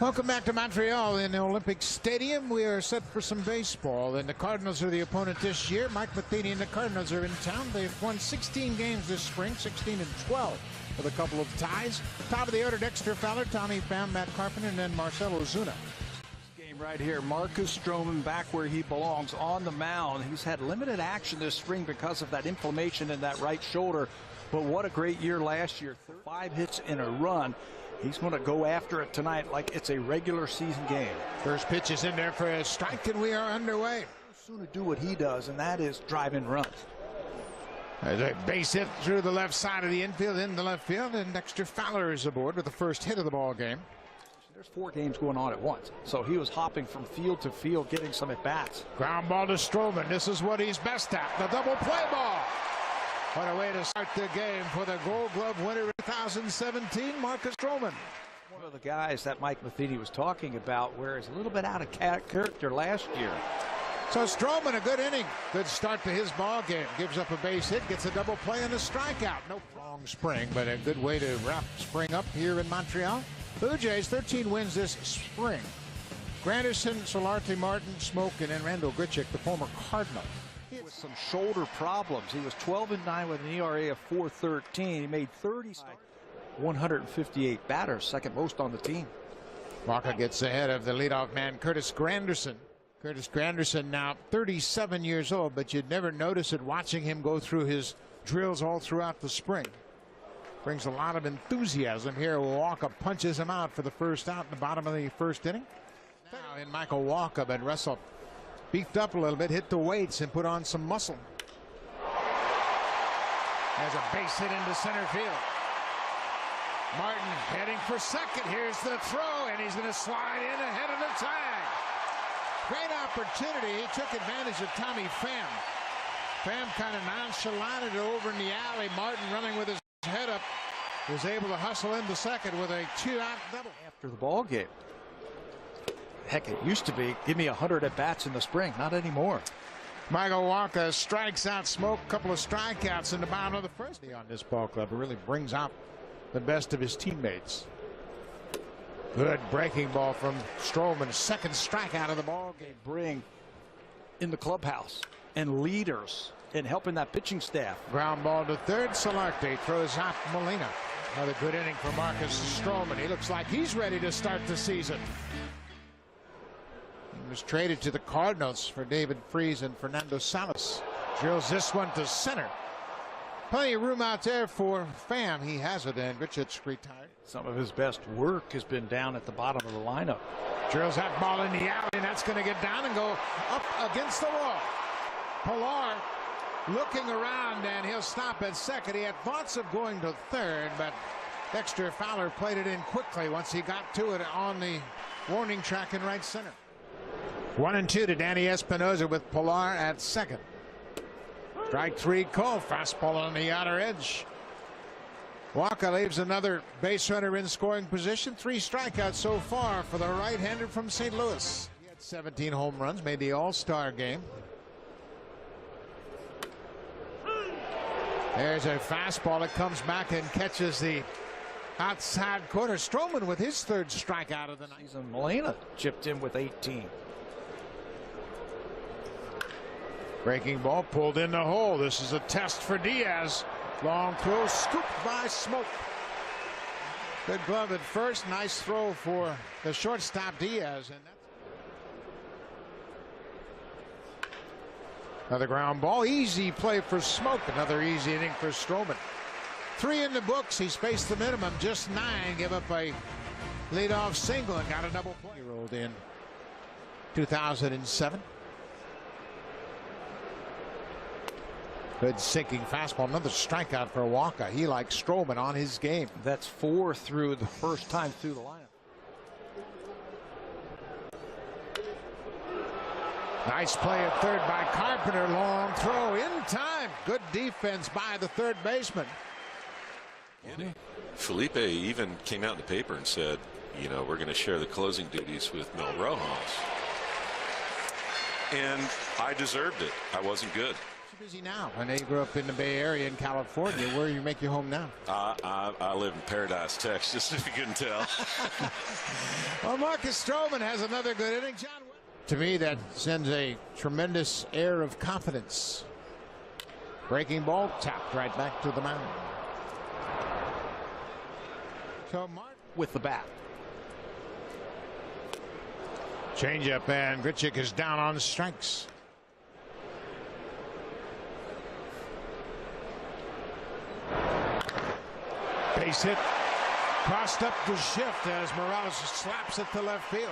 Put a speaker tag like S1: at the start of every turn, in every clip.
S1: Welcome back to Montreal in the Olympic Stadium. We are set for some baseball, and the Cardinals are the opponent this year. Mike Matheny and the Cardinals are in town. They've won 16 games this spring, 16 and 12, with a couple of ties. Top of the order, Dexter Fowler, Tommy Pham, Matt Carpenter, and then Marcell Ozuna.
S2: Game right here, Marcus Stroman back where he belongs on the mound. He's had limited action this spring because of that inflammation in that right shoulder, but what a great year last year. 5 hits in a run. He's going to go after it tonight like it's a regular season game.
S1: First pitch is in there for a strike, and we are underway.
S2: Soon to do what he does, and that is drive in runs.
S1: There's a base hit through the left side of the infield into left field, and Dexter Fowler is aboard with the first hit of the ball game.
S2: There's 4 games going on at once, so he was hopping from field to field, getting some at bats.
S1: Ground ball to Stroman. This is what he's best at, the double play ball. What a way to start the game for the Gold Glove winner in 2017, Marcus Stroman.
S2: One of the guys that Mike Matheny was talking about, where he's a little bit out of character last year.
S1: So Stroman, a good inning. Good start to his ball game. Gives up a base hit, gets a double play and a strikeout. No long spring, but a good way to wrap spring up here in Montreal. Blue Jays, 13 wins this spring. Granderson, Solarte, Martin, Smoke, and then Randall Grichuk, the former Cardinal.
S2: With some shoulder problems. He was 12-9 with an ERA of 4.13. He made 30 158 batters, second most on the team.
S1: Wacha gets ahead of the leadoff man, Curtis Granderson. Curtis Granderson now 37 years old, but you'd never notice it watching him go through his drills all throughout the spring. Brings a lot of enthusiasm here. Wacha punches him out for the first out in the bottom of the first inning. Now in Michael Wacha, but Russell beefed up a little bit, hit the weights, and put on some muscle. There's a base hit into center field. Martin heading for second. Here's the throw, and he's going to slide in ahead of the tag. Great opportunity. He took advantage of Tommy Pham. Pham kind of nonchalanted it over in the alley. Martin, running with his head up, was able to hustle into second with a 2-out double.
S2: After the ball game. Heck, it used to be, give me 100 at-bats in the spring. Not anymore.
S1: Michael Wacha strikes out Smoke. A couple of strikeouts in the bottom of the first. On this ball club, it really brings out the best of his teammates. Good breaking ball from Stroman. Second strikeout of the ball game.
S2: Bring in the clubhouse and leaders and helping that pitching staff.
S1: Ground ball to third. Solarte throws out Molina. Another good inning for Marcus Stroman. He looks like he's ready to start the season. He was traded to the Cardinals for David Freese and Fernando Salas. Drills this one to center. Plenty of room out there for Pham. He has it, and Grichuk retired.
S2: Some of his best work has been down at the bottom of the lineup.
S1: Drills that ball in the alley, and that's going to get down and go up against the wall. Pilar looking around, and he'll stop at second. He had thoughts of going to third, but Dexter Fowler played it in quickly once he got to it on the warning track in right center. 1-2 to Danny Espinosa with Pilar at second. Strike 3 call. Fastball on the outer edge. Wacha leaves another base runner in scoring position. 3 strikeouts so far for the right-hander from St. Louis. He had 17 home runs, made the All-Star game. There's a fastball that comes back and catches the outside corner. Stroman with his 3rd strikeout of the night.
S2: Molina chipped in with 18.
S1: Breaking ball pulled in the hole. This is a test for Diaz. Long throw scooped by Smoke. Good glove at first. Nice throw for the shortstop Diaz. And that's another ground ball. Easy play for Smoke. Another easy inning for Stroman. 3 in the books. He's faced the minimum. Just 9. Give up a leadoff single and got a double play. He rolled in 2007. Good sinking fastball. Another strikeout for Wacha. He likes Stroman on his game.
S2: That's 4 through the first time through the lineup.
S1: Nice play at third by Carpenter. Long throw in time. Good defense by the third baseman.
S3: Felipe even came out in the paper and said, you know, we're going to share the closing duties with Mel Rojas. And I deserved it. I wasn't good.
S1: Busy now. I know you grew up in the Bay Area in California. Where you make your home now?
S3: I live in Paradise, Texas, if you couldn't tell.
S1: Well, Marcus Stroman has another good inning. To me, that sends a tremendous air of confidence. Breaking ball tapped right back to the mound. So Martin
S2: with the bat.
S1: Changeup, and Grichuk is down on strikes. Base hit, crossed up the shift as Morales slaps it to left field.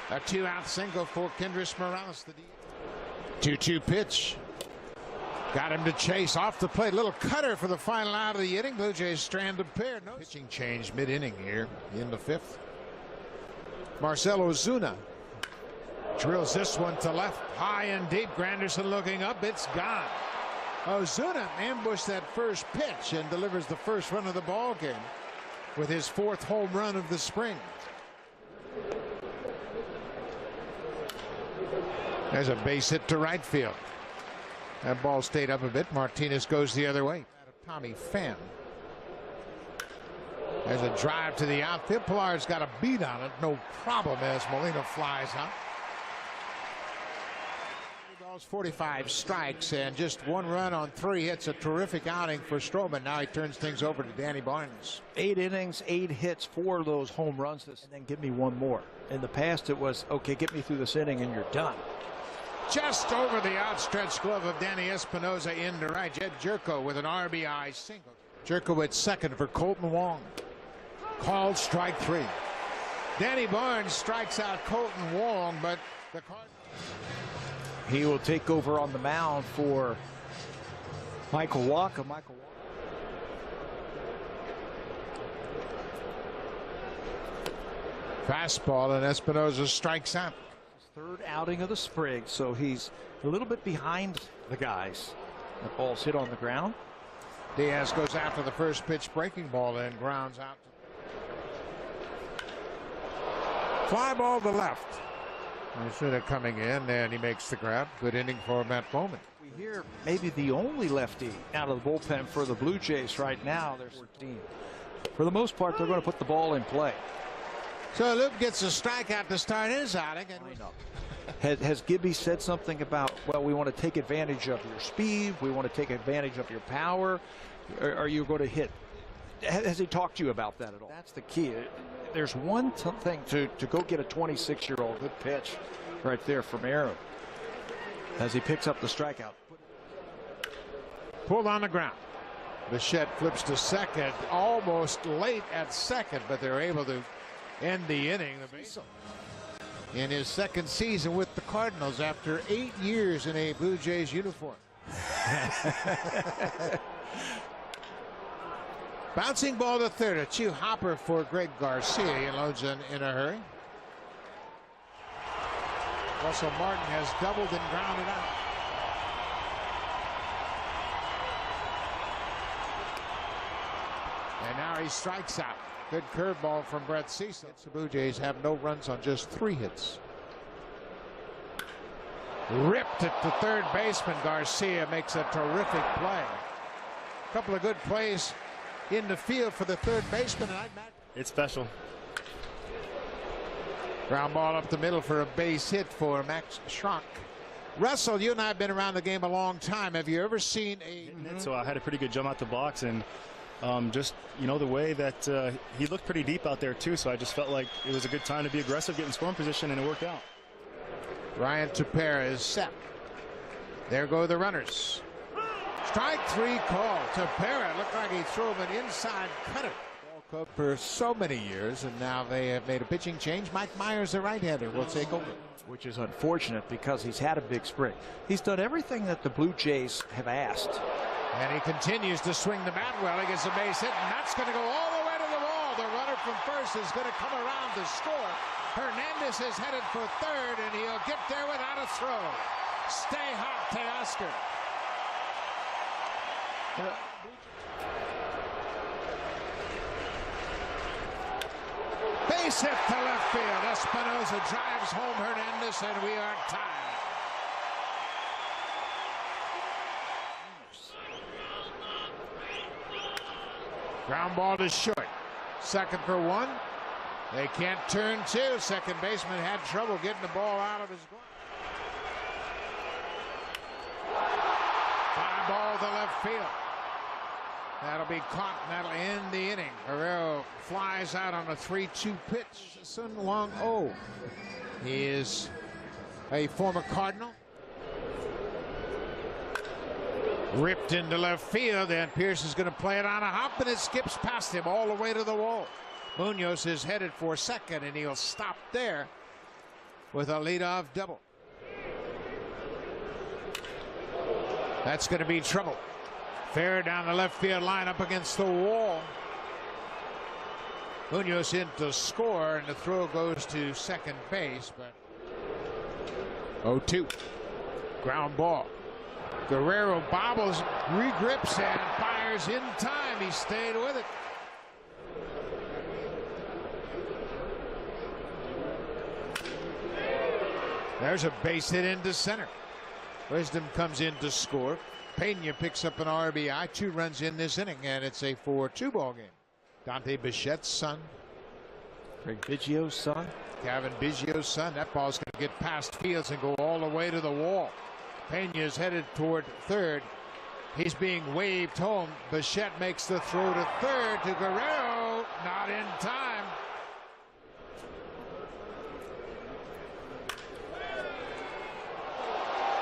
S1: A 2-out single for Kendrys Morales. The 2-2 pitch. Got him to chase off the plate. Little cutter for the final out of the inning. Blue Jays strand a pair. No pitching change mid-inning here in the 5th. Marcell Ozuna drills this one to left, high and deep. Granderson looking up. It's gone. Ozuna ambushed that first pitch and delivers the first run of the ball game with his 4th home run of the spring. There's a base hit to right field. That ball stayed up a bit. Martinez goes the other way. Tommy Pham. There's a drive to the outfield. Pillar's got a beat on it. No problem as Molina flies out. 45 strikes and just 1 run on 3 hits. A terrific outing for Stroman. Now he turns things over to Danny Barnes.
S2: 8 innings, 8 hits, 4 of those home runs, and then give me 1 more. In the past, it was, okay, get me through this inning and you're done.
S1: Just over the outstretched glove of Danny Espinosa into right. Jed Jerko with an RBI single. Jerko at second for Colton Wong. Called strike 3. Danny Barnes strikes out Colton Wong, but the Cardinals.
S2: He will take over on the mound for Michael Wacha.
S1: Fastball, and Espinosa strikes out.
S2: 3rd outing of the spring, so he's a little bit behind the guys. The ball's hit on the ground.
S1: Diaz goes after the first pitch breaking ball and grounds out. Fly ball to left. Ozuna coming in, and he makes the grab. Good inning for Matt Bowman.
S2: We hear maybe the only lefty out of the bullpen for the Blue Jays right now. They're 14. For the most part, they're going to put the ball in play.
S1: So Luke gets a strikeout to start his outing. And
S2: has Gibby said something about, well, we want to take advantage of your speed, we want to take advantage of your power? Are you going to hit? Has he talked to you about that at all? That's the key. There's one thing to go get a 26-year-old. Good pitch right there from Aaron as he picks up the strikeout.
S1: Pulled on the ground. Bichette flips to second, almost late at second, but they're able to end the inning. In his 2nd season with the Cardinals after 8 years in a Blue Jays uniform. Bouncing ball to third. A 2 hopper for Greg Garcia. He loads in a hurry. Russell Martin has doubled and grounded out. And now he strikes out. Good curveball from Brett Cecil. The Blue Jays have no runs on just 3 hits. Ripped it to third baseman. Garcia makes a terrific play. A couple of good plays in the field for the third baseman.
S4: It's special.
S1: Ground ball up the middle for a base hit for Max Schrock. Russell, you and I have been around the game a long time. Have you ever seen a...
S4: So I had a pretty good jump out the box, and just, you know, the way that he looked pretty deep out there too, so I just felt like it was a good time to be aggressive, get in scoring position, and it worked out.
S1: Ryan Tepera is set. There go the runners. Strike 3 call. Tepera looked like he threw him an inside cutter. Ball club for so many years, and now they have made a pitching change. Mike Myers, the right-hander, will take over.
S2: Which is unfortunate because he's had a big spring. He's done everything that the Blue Jays have asked.
S1: And he continues to swing the bat well. He gets a base hit, and that's going to go all the way to the wall. The runner from first is going to come around to score. Hernandez is headed for third, and he'll get there without a throw. Stay hot, Teoscar. Base hit to left field. Espinosa drives home Hernandez, and we are tied. Ground ball to short. Second for one. They can't turn two. Second baseman had trouble getting the ball out of his glove. Fly ball to left field. That'll be caught and that'll end the inning. Guerrero flies out on a 3-2 pitch. Sun Wong Oh. He is a former Cardinal. Ripped into left field, and Pierce is going to play it on a hop, and it skips past him all the way to the wall. Munoz is headed for second, and he'll stop there with a leadoff double. That's going to be trouble. Fair down the left field line up against the wall. Munoz in to score, and the throw goes to second base, but 0-2. Ground ball. Guerrero bobbles, regrips, and fires in time. He stayed with it. There's a base hit into center. Wisdom comes in to score. Pena picks up an RBI. 2 runs in this inning, and it's a 4-2 ball game. Dante Bichette's son.
S2: Craig Biggio's son.
S1: Gavin Biggio's son. That ball's going to get past Fields and go all the way to the wall. Pena is headed toward third. He's being waved home. Bichette makes the throw to third to Guerrero. Not in time.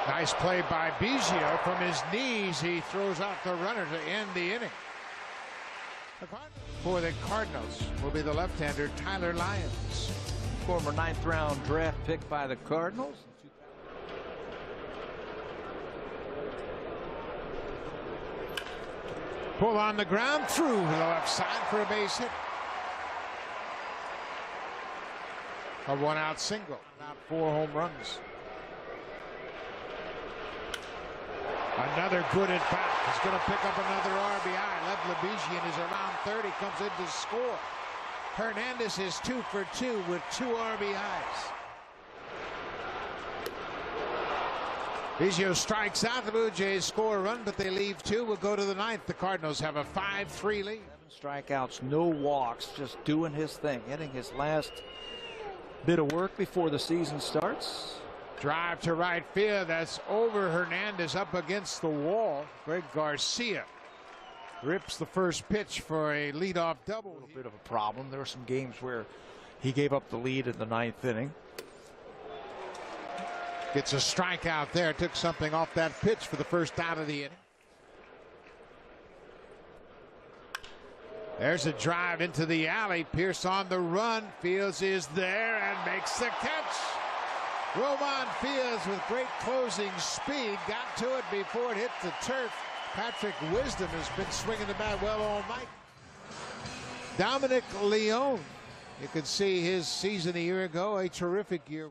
S1: Nice play by Biggio. From his knees, he throws out the runner to end the inning. For the Cardinals will be the left-hander Tyler Lyons.
S2: Former 9th round draft pick by the Cardinals.
S1: Pull on the ground through the left side for a base hit. A 1-out single. Not 4 home runs. Another good at bat. He's going to pick up another RBI. Lev Lebesian is around third. He comes in to score. Hernandez is 2 for 2 with 2 RBIs. Biggio strikes out. The Blue Jays score a run, but they leave 2. We'll go to the 9th. The Cardinals have a 5-3 lead.
S2: 7 strikeouts, no walks, just doing his thing, hitting his last bit of work before the season starts.
S1: Drive to right field. That's over. Hernandez up against the wall. Greg Garcia rips the first pitch for a leadoff double.
S2: A little bit of a problem. There were some games where he gave up the lead in the 9th inning.
S1: Gets a strikeout there. Took something off that pitch for the first out of the inning. There's a drive into the alley. Pierce on the run. Fields is there and makes the catch. Roman Fields with great closing speed got to it before it hit the turf. Patrick Wisdom has been swinging the bat well all night. Dominic Leone, you could see his season a year ago, a terrific year.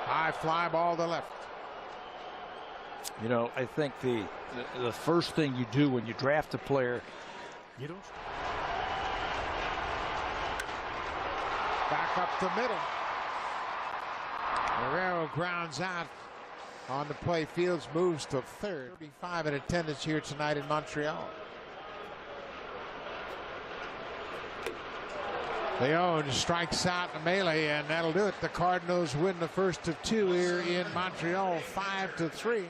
S1: High fly ball to left.
S2: You know, I think the first thing you do when you draft a player, you don't.
S1: Back up the middle. Guerrero grounds out on the play. Fields moves to third. 35 in attendance here tonight in Montreal. Leone strikes out in the melee, and that'll do it. The Cardinals win the first of 2 here in Montreal, 5-3.